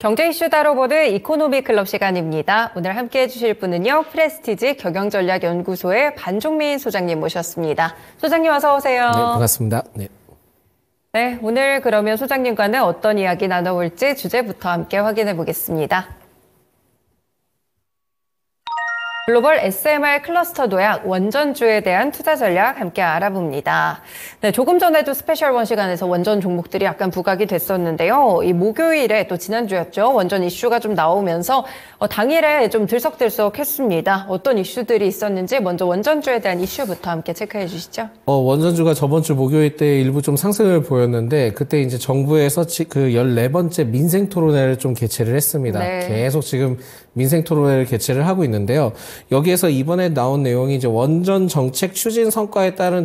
경제 이슈 다뤄보는 이코노미 클럽 시간입니다. 오늘 함께 해주실 분은요, 프레스티지 경영전략연구소의 반종민 소장님 모셨습니다. 소장님 어서 오세요. 네, 반갑습니다. 네, 오늘 그러면 소장님과는 어떤 이야기 나눠볼지 주제부터 함께 확인해 보겠습니다. 글로벌 SMR 클러스터 도약 원전주에 대한 투자 전략 함께 알아봅니다. 네, 조금 전에도 스페셜 원 시간에서 원전 종목들이 약간 부각이 됐었는데요. 이 목요일에 또 지난주였죠. 원전 이슈가 좀 나오면서 당일에 좀 들썩들썩했습니다. 어떤 이슈들이 있었는지 먼저 원전주에 대한 이슈부터 함께 체크해 주시죠. 원전주가 저번 주 목요일 때 일부 좀 상승을 보였는데 그때 이제 정부에서 그 14번째 민생 토론회를 좀 개최를 했습니다. 네. 계속 지금 민생 토론회를 개최를 하고 있는데요. 여기에서 이번에 나온 내용이 이제 원전 정책 추진 성과에 따른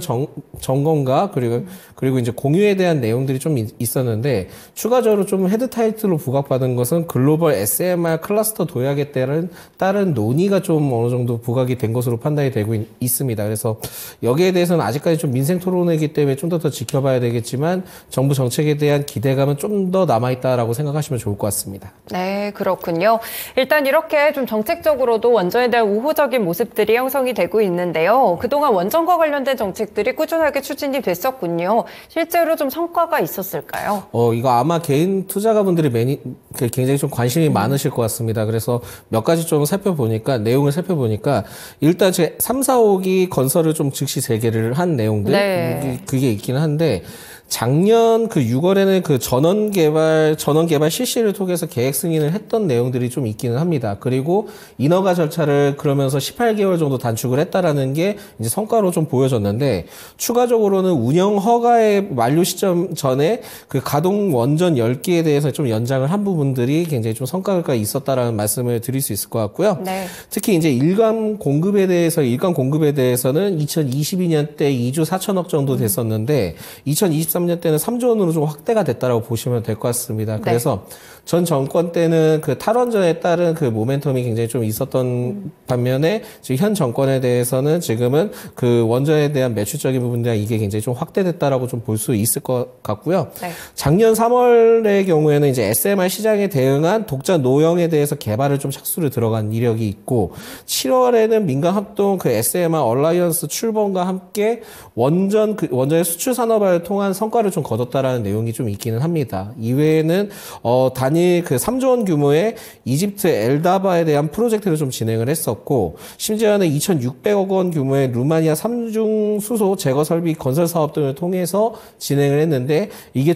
점검과 그리고 이제 공유에 대한 내용들이 좀 있었는데 추가적으로 좀 헤드 타이틀로 부각받은 것은 글로벌 SMR 클러스터 도약에 따른 논의가 좀 어느 정도 부각이 된 것으로 판단이 되고 있습니다. 그래서 여기에 대해서는 아직까지 좀 민생 토론회이기 때문에 좀 더 지켜봐야 되겠지만 정부 정책에 대한 기대감은 좀 더 남아있다라고 생각하시면 좋을 것 같습니다. 네, 그렇군요. 일단 이렇게 좀 정책적으로도 원전에 대한 우호적인 모습들이 형성이 되고 있는데요. 그동안 원전과 관련된 정책들이 꾸준하게 추진이 됐었군요. 실제로 좀 성과가 있었을까요? 이거 아마 개인 투자가분들이 굉장히 좀 관심이 많으실 것 같습니다. 그래서 몇 가지 좀 내용을 살펴보니까 일단 제 3, 4호기 건설을 좀 즉시 재개를 한 내용들 네. 그게 있기는 한데 작년 그 6월에는 그 전원 개발 실시를 통해서 계획 승인을 했던 내용들이 좀 있기는 합니다. 그리고 인허가 절차를 그러면서 18개월 정도 단축을 했다라는 게 이제 성과로 좀 보여졌는데 추가적으로는 운영 허가의 만료 시점 전에 그 가동 원전 10개에 대해서 좀 연장을 한 부분들이 굉장히 좀 성과가 있었다라는 말씀을 드릴 수 있을 것 같고요. 네. 특히 이제 일감 공급에 대해서는 2022년 때 2조 4천억 정도 됐었는데 2023년 때는 3조 원으로 좀 확대가 됐다라고 보시면 될 것 같습니다. 그래서 전 정권 때는 그 탈원전에 따른 그 모멘텀이 굉장히 좀 있었던 반면에 지금 현 정권에 대해서는 지금은 그 원전에 대한 매출적인 부분들이 이게 굉장히 좀 확대됐다라고 좀 볼 수 있을 것 같고요. 네. 작년 3월의 경우에는 이제 SMR 시장에 대응한 독자 노형에 대해서 개발을 좀 착수를 들어간 이력이 있고 7월에는 민간 합동 그 SMR 얼라이언스 출범과 함께 원전의 수출 산업화를 통한 성과를 좀 거뒀다라는 내용이 좀 있기는 합니다. 이외에는 단일 그 3조 원 규모의 이집트 엘다바에 대한 프로젝트를 좀 진행을 했었고 심지어는 2,600억 원 규모의 루마니아 삼중 수소 제거 설비 건설 사업 등을 통해서 진행을 했는데 이게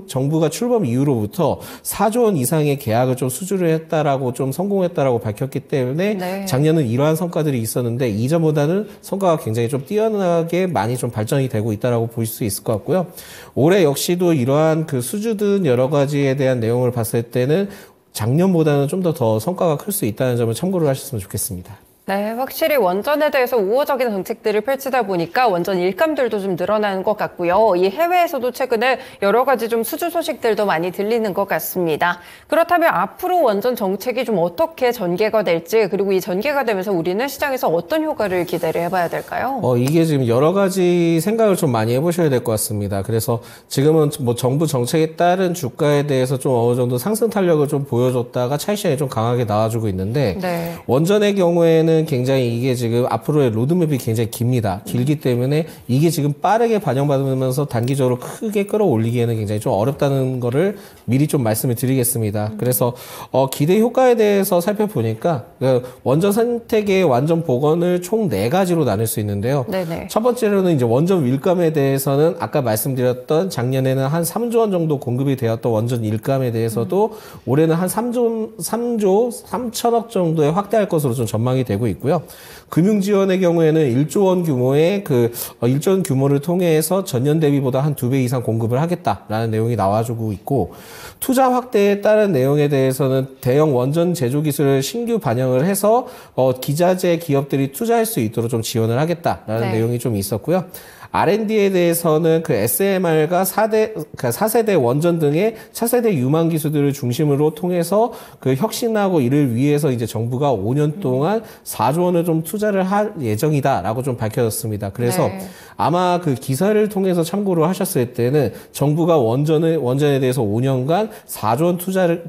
정부가 출범 이후로부터 4조 원 이상의 계약을 좀 수주를 했다라고 좀 성공했다라고 밝혔기 때문에 네. 작년은 이러한 성과들이 있었는데 이전보다는 성과가 굉장히 좀 뛰어나게 많이 좀 발전이 되고 있다라고 볼 수 있을 것 같고요. 올해 역시도 이러한 그 수주 등 여러 가지에 대한 내용을 봤을 때는 작년보다는 좀 더 성과가 클 수 있다는 점을 참고를 하셨으면 좋겠습니다. 네, 확실히 원전에 대해서 우호적인 정책들을 펼치다 보니까 원전 일감들도 좀 늘어나는 것 같고요. 이 해외에서도 최근에 여러 가지 좀 수주 소식들도 많이 들리는 것 같습니다. 그렇다면 앞으로 원전 정책이 좀 어떻게 전개가 될지 그리고 이 전개가 되면서 우리는 시장에서 어떤 효과를 기대를 해봐야 될까요? 이게 지금 여러 가지 생각을 좀 많이 해보셔야 될 것 같습니다. 그래서 지금은 뭐 정부 정책에 따른 주가에 대해서 좀 어느 정도 상승 탄력을 좀 보여줬다가 차익실현이 좀 강하게 나와주고 있는데 네. 원전의 경우에는 굉장히 이게 지금 앞으로의 로드맵이 굉장히 깁니다. 길기 때문에 이게 지금 빠르게 반영받으면서 단기적으로 크게 끌어올리기에는 굉장히 좀 어렵다는 거를 미리 좀 말씀을 드리겠습니다. 그래서 기대 효과에 대해서 살펴보니까 원전 선택의 완전 복원을 총 4가지로 나눌 수 있는데요. 네네. 첫 번째로는 이제 원전 일감에 대해서는 아까 말씀드렸던 작년에는 한 3조 원 정도 공급이 되었던 원전 일감에 대해서도 올해는 한 3조 3천억 정도에 확대할 것으로 좀 전망이 되고 있고요. 금융 지원의 경우에는 1조 원 규모의 일조 원 규모를 통해서 전년 대비보다 한 2배 이상 공급을 하겠다라는 내용이 나와주고 있고 투자 확대에 따른 내용에 대해서는 대형 원전 제조 기술을 신규 반영을 해서 기자재 기업들이 투자할 수 있도록 좀 지원을 하겠다라는 내용이 좀 있었고요. R&D에 대해서는 그 SMR과 4세대 원전 등의 차세대 유망 기술들을 중심으로 통해서 그 혁신하고 이를 위해서 이제 정부가 5년 동안 4조 원을 좀 투자를 할 예정이다라고 좀 밝혀졌습니다. 그래서 네. 아마 그 기사를 통해서 참고를 하셨을 때는 정부가 원전에 대해서 5년간 4조 원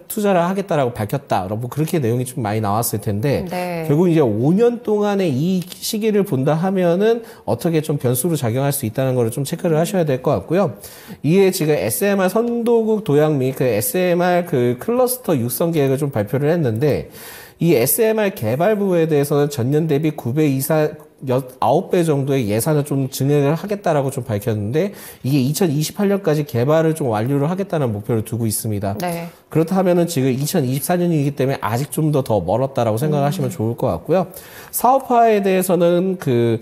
투자를 하겠다라고 밝혔다. 뭐 그렇게 내용이 좀 많이 나왔을 텐데 네. 결국 이제 5년 동안의 이 시기를 본다 하면은 어떻게 좀 변수로 작용할 수 있다는 거를 좀 체크를 하셔야 될 것 같고요. 이에 지금 SMR 선도국 도약 및 그 SMR 그 클러스터 육성 계획을 좀 발표를 했는데 이 SMR 개발부에 대해서는 전년 대비 9배 이상 9배 정도의 예산을 좀 증액을 하겠다라고 좀 밝혔는데 이게 2028년까지 개발을 좀 완료를 하겠다는 목표를 두고 있습니다. 네. 그렇다면은 지금 2024년이기 때문에 아직 좀 더 멀었다라고 생각하시면 좋을 것 같고요. 사업화에 대해서는 그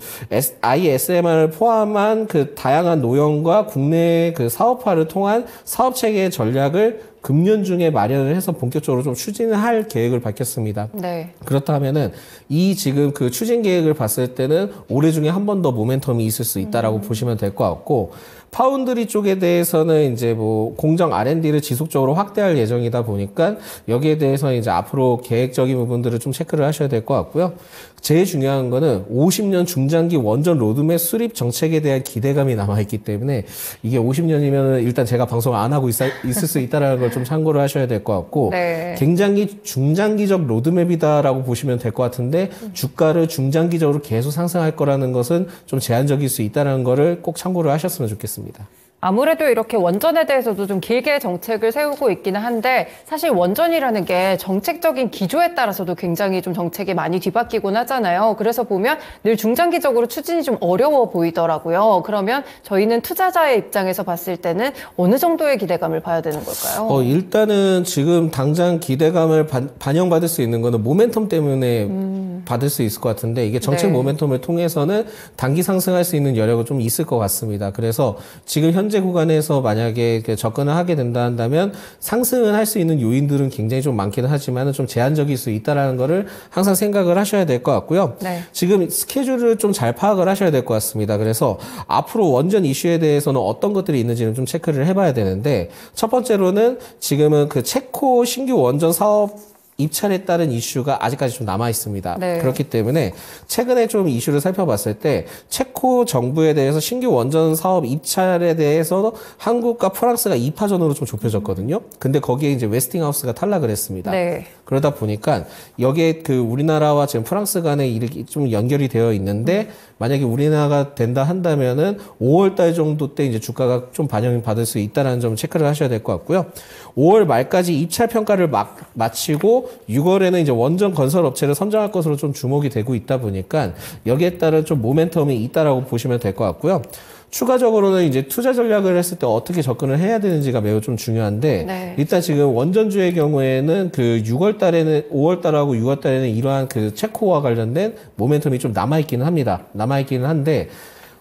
ISMR을 포함한 그 다양한 노형과 국내 그 사업화를 통한 사업 체계 전략을 금년 중에 마련을 해서 본격적으로 좀 추진을 할 계획을 밝혔습니다. 네. 그렇다면은 이 지금 그 추진 계획을 봤을 때는 올해 중에 한 번 더 모멘텀이 있을 수 있다라고 보시면 될 것 같고 파운드리 쪽에 대해서는 이제 뭐 공정 R&D를 지속적으로 확대할 예정이다 보니까 여기에 대해서 이제 앞으로 계획적인 부분들을 좀 체크를 하셔야 될 것 같고요. 제일 중요한 거는 50년 중장기 원전 로드맵 수립 정책에 대한 기대감이 남아있기 때문에 이게 50년이면 일단 제가 방송을 안 하고 있을 수 있다는 걸 좀 참고를 하셔야 될 것 같고 네. 굉장히 중장기적 로드맵이다라고 보시면 될 것 같은데 주가를 중장기적으로 계속 상승할 거라는 것은 좀 제한적일 수 있다는 거를 꼭 참고를 하셨으면 좋겠습니다. 아무래도 이렇게 원전에 대해서도 좀 길게 정책을 세우고 있기는 한데 사실 원전이라는 게 정책적인 기조에 따라서도 굉장히 좀 정책이 많이 뒤바뀌곤 하잖아요. 그래서 보면 늘 중장기적으로 추진이 좀 어려워 보이더라고요. 그러면 저희는 투자자의 입장에서 봤을 때는 어느 정도의 기대감을 봐야 되는 걸까요? 일단은 지금 당장 기대감을 반영받을 수 있는 거는 모멘텀 때문에 받을 수 있을 것 같은데 이게 정책 네. 모멘텀을 통해서는 단기 상승할 수 있는 여력은 좀 있을 것 같습니다. 그래서 지금 현재 구간에서 만약에 접근을 하게 된다 한다면 상승을 할 수 있는 요인들은 굉장히 좀 많기는 하지만 좀 제한적일 수 있다는 거를 항상 생각을 하셔야 될 것 같고요. 네. 지금 스케줄을 좀 잘 파악을 하셔야 될 것 같습니다. 그래서 앞으로 원전 이슈에 대해서는 어떤 것들이 있는지는 좀 체크를 해봐야 되는데 첫 번째로는 지금은 그 체코 신규 원전 사업 입찰에 따른 이슈가 아직까지 좀 남아 있습니다. 네. 그렇기 때문에 최근에 좀 이슈를 살펴봤을 때 체코 정부에 대해서 신규 원전 사업 입찰에 대해서 한국과 프랑스가 2파전으로 좀 좁혀졌거든요. 근데 거기에 이제 웨스팅하우스가 탈락을 했습니다. 네. 그러다 보니까 여기에 그 우리나라와 지금 프랑스 간에 이렇게 좀 연결이 되어 있는데 만약에 우리나라가 된다 한다면은 5월 달 정도 때 이제 주가가 좀 반영을 받을 수 있다는 점 체크를 하셔야 될 것 같고요. 5월 말까지 입찰 평가를 마치고 6월에는 이제 원전 건설 업체를 선정할 것으로 좀 주목이 되고 있다 보니까 여기에 따른 좀 모멘텀이 있다라고 보시면 될 것 같고요. 추가적으로는 이제 투자 전략을 했을 때 어떻게 접근을 해야 되는지가 매우 좀 중요한데 네. 일단 지금 원전주의 경우에는 그 6월 달에는 5월 달하고 6월 달에는 이러한 그 체코와 관련된 모멘텀이 좀 남아 있기는 합니다. 남아 있기는 한데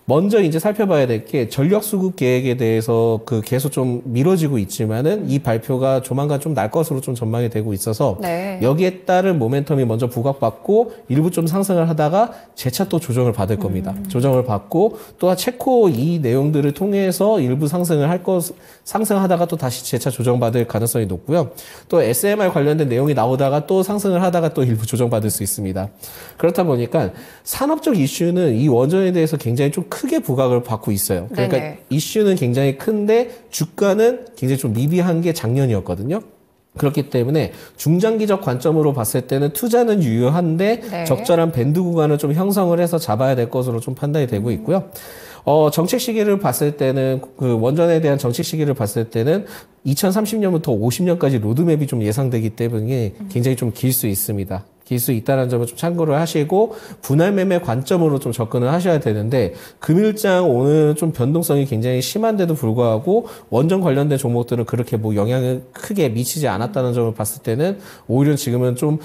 먼저 이제 살펴봐야 될 게 전력 수급 계획에 대해서 그 계속 좀 미뤄지고 있지만은 이 발표가 조만간 좀 날 것으로 좀 전망이 되고 있어서 네. 여기에 따른 모멘텀이 먼저 부각받고 일부 좀 상승을 하다가 재차 또 조정을 받을 겁니다. 조정을 받고 또 체코 이 내용들을 통해서 일부 상승하다가 또 다시 재차 조정받을 가능성이 높고요. 또 SMR 관련된 내용이 나오다가 또 상승을 하다가 또 일부 조정받을 수 있습니다. 그렇다 보니까 산업적 이슈는 이 원전에 대해서 굉장히 좀 크게 부각을 받고 있어요. 그러니까 네네. 이슈는 굉장히 큰데 주가는 굉장히 좀 미비한 게 작년이었거든요. 그렇기 때문에 중장기적 관점으로 봤을 때는 투자는 유효한데 네. 적절한 밴드 구간을 좀 형성을 해서 잡아야 될 것으로 좀 판단이 되고 있고요. 정책 시기를 봤을 때는 그 원전에 대한 정책 시기를 봤을 때는 2030년부터 50년까지 로드맵이 좀 예상되기 때문에 굉장히 좀 길 수 있습니다. 길 수 있다는 점을 좀 참고를 하시고 분할 매매 관점으로 좀 접근을 하셔야 되는데 금일장 오늘 좀 변동성이 굉장히 심한데도 불구하고 원전 관련된 종목들은 그렇게 뭐 영향을 크게 미치지 않았다는 점을 봤을 때는 오히려 지금은 좀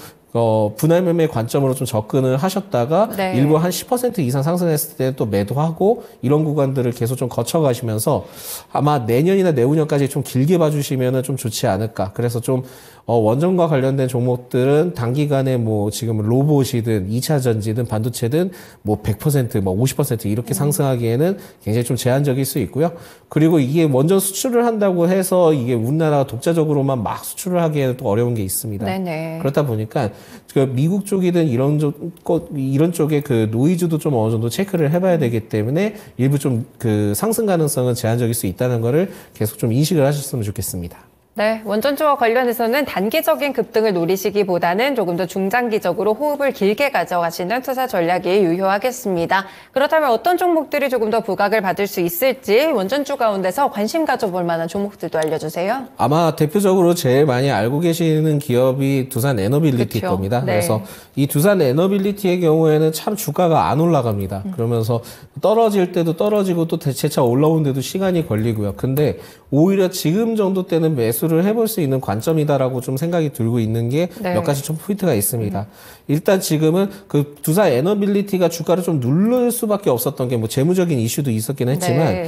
분할 매매 관점으로 좀 접근을 하셨다가 네. 일부 한 10% 이상 상승했을 때 또 매도하고 이런 구간들을 계속 좀 거쳐가시면서 아마 내년이나 내후년까지 좀 길게 봐주시면은 좀 좋지 않을까. 그래서 좀 원전과 관련된 종목들은 단기간에 뭐 지금 로봇이든 2차 전지든 반도체든 뭐 100%, 뭐 50% 이렇게 상승하기에는 굉장히 좀 제한적일 수 있고요. 그리고 이게 원전 수출을 한다고 해서 이게 우리나라가 독자적으로만 막 수출을 하기에는 또 어려운 게 있습니다. 네네. 그렇다 보니까 그 미국 쪽이든 이런 쪽에 그 노이즈도 좀 어느 정도 체크를 해봐야 되기 때문에 일부 좀 그 상승 가능성은 제한적일 수 있다는 거를 계속 좀 인식을 하셨으면 좋겠습니다. 네, 원전주와 관련해서는 단기적인 급등을 노리시기보다는 조금 더 중장기적으로 호흡을 길게 가져가시는 투자 전략이 유효하겠습니다. 그렇다면 어떤 종목들이 조금 더 부각을 받을 수 있을지 원전주 가운데서 관심 가져볼 만한 종목들도 알려주세요. 아마 대표적으로 제일 많이 알고 계시는 기업이 두산 에너빌리티일 그쵸? 겁니다. 네. 그래서 이 두산 에너빌리티의 경우에는 참 주가가 안 올라갑니다. 그러면서 떨어질 때도 떨어지고 또 재차 올라오는데도 시간이 걸리고요. 근데 오히려 지금 정도 때는 매수를 해볼 수 있는 관점이다라고 좀 생각이 들고 있는 게 몇 가지 좀 포인트가 있습니다. 일단 지금은 그 두산 에너빌리티가 주가를 좀 누를 수밖에 없었던 게 뭐 재무적인 이슈도 있었긴 했지만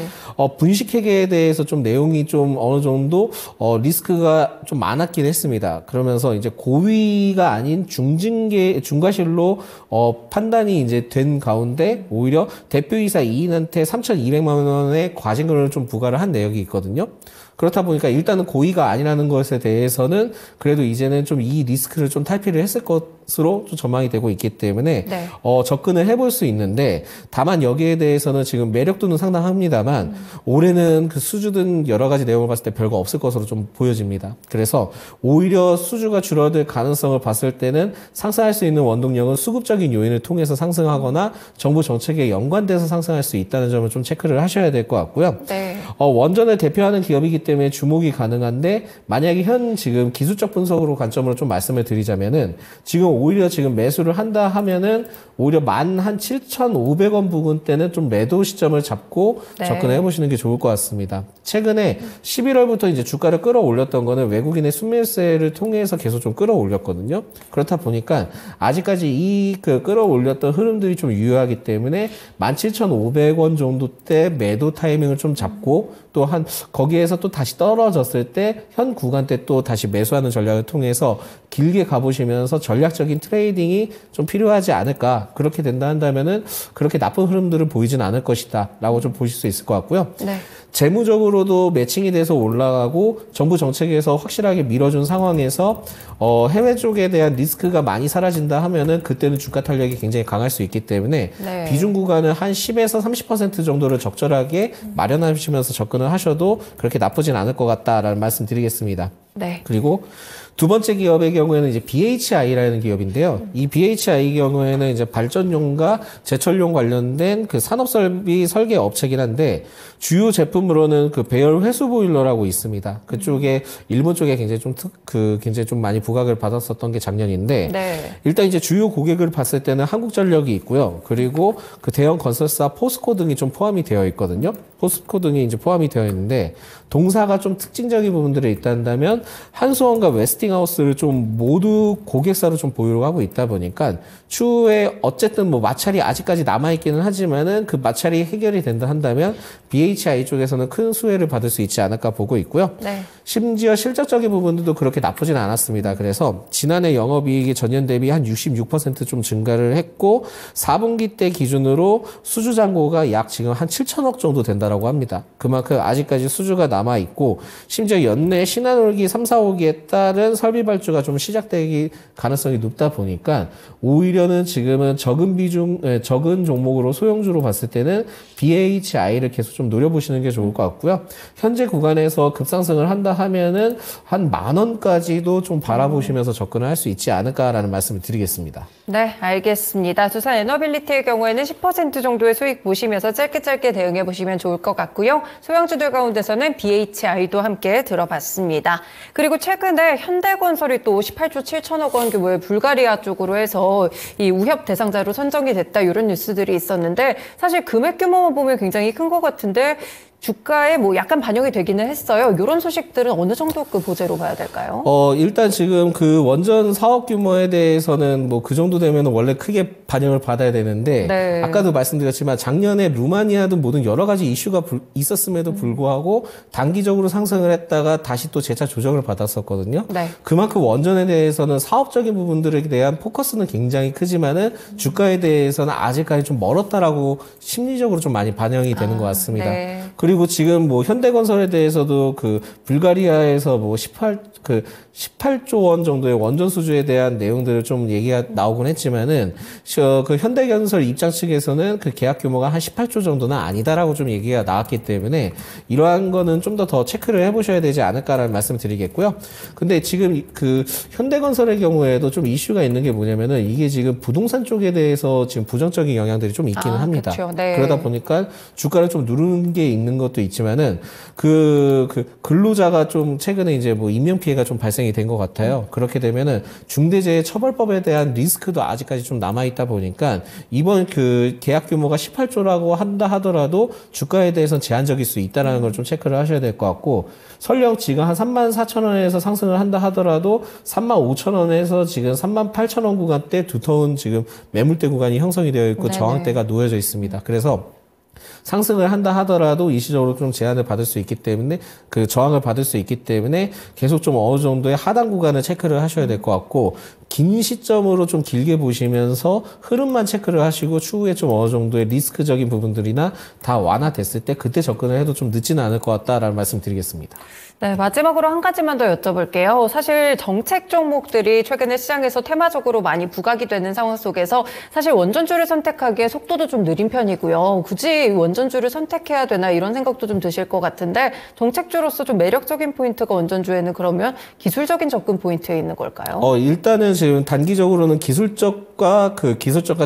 분식회계에 대해서 좀 내용이 좀 어느 정도 리스크가 좀 많았긴 했습니다. 그러면서 이제 고위가 아닌 중과실로 판단이 이제 된 가운데 오히려 대표이사 2인한테 3,200만 원의 과징금을 좀 부과를 한 내역이 있거든요. 그렇다 보니까 일단은 고의가 아니라는 것에 대해서는 그래도 이제는 좀 이 리스크를 좀 탈피를 했을 것으로 좀 전망이 되고 있기 때문에 접근을 해볼 수 있는데 다만 여기에 대해서는 지금 매력도는 상당합니다만 올해는 그 수주 등 여러 가지 내용을 봤을 때 별거 없을 것으로 좀 보여집니다. 그래서 오히려 수주가 줄어들 가능성을 봤을 때는 상승할 수 있는 원동력은 수급적인 요인을 통해서 상승하거나 정부 정책에 연관돼서 상승할 수 있다는 점을 좀 체크를 하셔야 될 것 같고요. 원전을 대표하는 기업이기 때문에 주목이 가능한데 만약에 현 지금 기술적 분석으로 관점으로 좀 말씀을 드리자면은 지금 오히려 지금 매수를 한다 하면은 오히려 17,500원 부근대는 좀 매도 시점을 잡고 접근해 보시는 게 좋을 것 같습니다. 최근에 11월부터 이제 주가를 끌어올렸던 거는 외국인의 순매수세를 통해서 계속 좀 끌어올렸거든요. 그렇다 보니까 아직까지 이 그 끌어올렸던 흐름들이 좀 유효하기 때문에 17,500원 정도 때 매도 타이밍을 좀 잡고 또 거기에서 또 다시 떨어졌을 때 현 구간대 또 다시 매수하는 전략을 통해서 길게 가보시면서 전략적인 트레이딩이 좀 필요하지 않을까. 그렇게 된다 한다면은 그렇게 나쁜 흐름들을 보이진 않을 것이다 라고 좀 보실 수 있을 것 같고요. 재무적으로도 매칭이 돼서 올라가고 정부 정책에서 확실하게 밀어준 상황에서 해외 쪽에 대한 리스크가 많이 사라진다 하면은 그때는 주가 탄력이 굉장히 강할 수 있기 때문에 비중 구간은 한 10에서 30% 정도를 적절하게 마련하시면서 접근을 하셔도 그렇게 나쁘진 않을 것 같다라는 말씀 드리겠습니다. 그리고 두 번째 기업의 경우에는 이제 BHI라는 기업인데요. 이 BHI 경우에는 이제 발전용과 제철용 관련된 그 산업설비 설계 업체긴 한데 주요 제품으로는 그 배열 회수 보일러라고 있습니다. 그쪽에 일본 쪽에 굉장히 굉장히 좀 많이 부각을 받았었던 게 작년인데 일단 이제 주요 고객을 봤을 때는 한국전력이 있고요. 그리고 그 대형 건설사 포스코 등이 좀 포함이 되어 있거든요. 포스코 등이 이제 포함이 되어 있는데 동사가 좀 특징적인 부분들이 있다면 한수원과 웨스팅하우스를 좀 모두 고객사로 좀 보유를 하고 있다 보니까 추후에 어쨌든 뭐 마찰이 아직까지 남아있기는 하지만은 그 마찰이 해결이 된다 한다면 BHI 쪽에서는 큰 수혜를 받을 수 있지 않을까 보고 있고요. 심지어 실적적인 부분들도 그렇게 나쁘진 않았습니다. 그래서 지난해 영업이익이 전년 대비 한 66% 증가를 했고 4분기 때 기준으로 수주 잔고가 약 지금 한 7천억 정도 된다라고 합니다. 그만큼 아직까지 수주가 남아있고 심지어 연내 신한올기 3, 4호기에 따른 설비 발주가 좀 시작되기 가능성이 높다 보니까 오히려는 지금은 적은 종목으로 소형주로 봤을 때는 BHI를 계속 좀 노려보시는 게 좋을 것 같고요. 현재 구간에서 급상승을 한다 하면은 한 10,000원까지도 좀 바라보시면서 접근을 할 수 있지 않을까라는 말씀을 드리겠습니다. 네, 알겠습니다. 두산 에너빌리티의 경우에는 10% 정도의 수익 보시면서 짧게 대응해 보시면 좋을 것 같고요. 소형주들 가운데서는 BHI도 함께 들어봤습니다. 그리고 최근에 현대건설이 또 18조 7천억 원 규모의 불가리아 쪽으로 해서 이 우협 대상자로 선정이 됐다 이런 뉴스들이 있었는데 사실 금액 규모만 보면 굉장히 큰 것 같은데 주가에 뭐 약간 반영이 되기는 했어요. 이런 소식들은 어느 정도 그 보제로 봐야 될까요? 일단 지금 그 원전 사업 규모에 대해서는 뭐 그 정도 되면 원래 크게 반영을 받아야 되는데 아까도 말씀드렸지만 작년에 루마니아 등 모든 여러 가지 이슈가 있었음에도 불구하고 단기적으로 상승을 했다가 다시 또 재차 조정을 받았었거든요. 그만큼 원전에 대해서는 사업적인 부분들에 대한 포커스는 굉장히 크지만은 주가에 대해서는 아직까지 좀 멀었다라고 심리적으로 좀 많이 반영이 되는 것 같습니다. 그리고 그리고 지금 뭐 현대건설에 대해서도 그 불가리아에서 뭐 18조 원 정도의 원전 수주에 대한 내용들을 좀 얘기가 나오곤 했지만은 그 현대건설 입장 측에서는 그 계약 규모가 한 18조 정도는 아니다라고 좀 얘기가 나왔기 때문에 이러한 거는 좀 더 체크를 해보셔야 되지 않을까라는 말씀 드리겠고요. 근데 지금 그 현대건설의 경우에도 좀 이슈가 있는 게 뭐냐면은 이게 지금 부동산 쪽에 대해서 지금 부정적인 영향들이 좀 있기는 합니다. 그렇죠. 네. 그러다 보니까 주가를 좀 누르는 게 있는 것도 있지만은 그 근로자가 좀 최근에 이제 뭐 인명 피해가 좀 발생이 된 것 같아요. 그렇게 되면은 중대재해 처벌법에 대한 리스크도 아직까지 좀 남아 있다 보니까 이번 그 계약 규모가 18조라고 한다 하더라도 주가에 대해서는 제한적일 수 있다라는 걸 좀 체크를 하셔야 될 것 같고 설령 지금 한 34,000원에서 상승을 한다 하더라도 35,000원에서 지금 38,000원 구간대 두터운 지금 매물대 구간이 형성이 되어 있고 네네. 저항대가 놓여져 있습니다. 그래서 상승을 한다 하더라도 일시적으로 좀 제한을 받을 수 있기 때문에 그 저항을 받을 수 있기 때문에 계속 좀 어느 정도의 하단 구간을 체크를 하셔야 될 것 같고 긴 시점으로 좀 길게 보시면서 흐름만 체크를 하시고 추후에 좀 어느 정도의 리스크적인 부분들이나 다 완화됐을 때 그때 접근을 해도 좀 늦지는 않을 것 같다라는 말씀 드리겠습니다. 네, 마지막으로 한 가지만 더 여쭤볼게요. 사실 정책 종목들이 최근에 시장에서 테마적으로 많이 부각이 되는 상황 속에서 사실 원전주를 선택하기에 속도도 좀 느린 편이고요. 굳이 원전주를 선택해야 되나 이런 생각도 좀 드실 것 같은데 정책주로서 좀 매력적인 포인트가 원전주에는 그러면 기술적인 접근 포인트에 있는 걸까요? 일단은 지금 단기적으로는 기술적과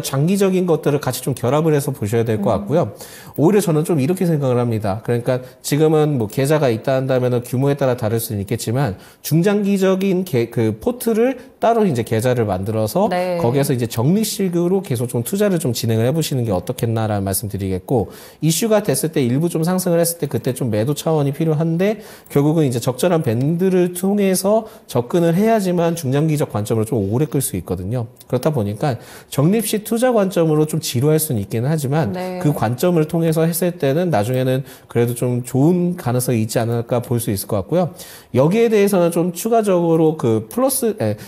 장기적인 것들을 같이 좀 결합을 해서 보셔야 될 것 같고요. 오히려 저는 좀 이렇게 생각을 합니다. 그러니까 지금은 뭐 계좌가 있다 한다면은 규모에 따라 다를 수는 있겠지만 중장기적인 그 포트를 따로 이제 계좌를 만들어서 네. 거기에서 이제 적립식으로 계속 좀 투자를 좀 진행을 해보시는 게 어떻겠나라는 말씀드리겠고 이슈가 됐을 때 일부 좀 상승을 했을 때 그때 좀 매도 차원이 필요한데 결국은 이제 적절한 밴드를 통해서 접근을 해야지만 중장기적 관점으로 좀 오래 끌 수 있거든요. 그렇다 보니까 적립식 투자 관점으로 좀 지루할 수는 있기는 하지만 네. 그 관점을 통해서 했을 때는 나중에는 그래도 좀 좋은 가능성이 있지 않을까 볼 수 있을 것 같고요. 여기에 대해서는 좀 추가적으로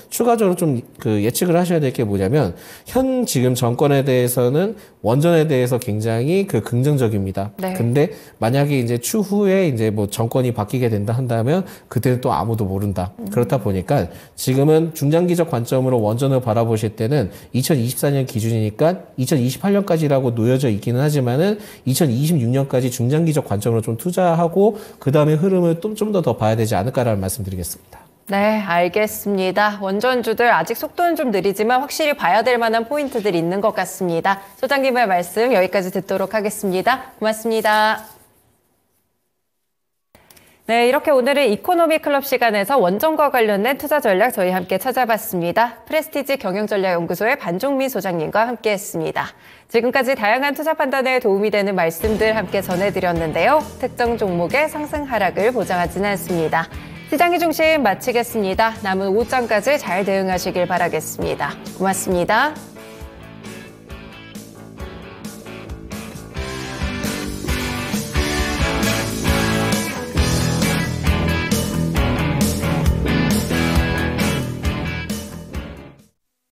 추가적으로 좀 그 예측을 하셔야 될 게 뭐냐면 현 지금 정권에 대해서는 원전에 대해서 굉장히 그 긍정적입니다. 네. 근데 만약에 이제 추후에 이제 뭐 정권이 바뀌게 된다 한다면 그때는 또 아무도 모른다. 그렇다 보니까 지금은 중장기적 관점으로 원전을 바라보실 때는 2024년 기준이니까 2028년까지라고 놓여져 있기는 하지만은 2026년까지 중장기적 관점으로 좀 투자하고 그 다음에 흐름을 좀 더 봐야 되지 않을까라는 말씀드리겠습니다. 네, 알겠습니다. 원전주들 아직 속도는 좀 느리지만 확실히 봐야 될 만한 포인트들이 있는 것 같습니다. 소장님의 말씀 여기까지 듣도록 하겠습니다. 고맙습니다. 네, 이렇게 오늘은 이코노미 클럽 시간에서 원전과 관련된 투자 전략 저희 함께 찾아봤습니다. 프레스티지 경영전략연구소의 반종민 소장님과 함께했습니다. 지금까지 다양한 투자 판단에 도움이 되는 말씀들 함께 전해드렸는데요. 특정 종목의 상승 하락을 보장하지는 않습니다. 시장의 중심 마치겠습니다. 남은 오후장까지 잘 대응하시길 바라겠습니다. 고맙습니다.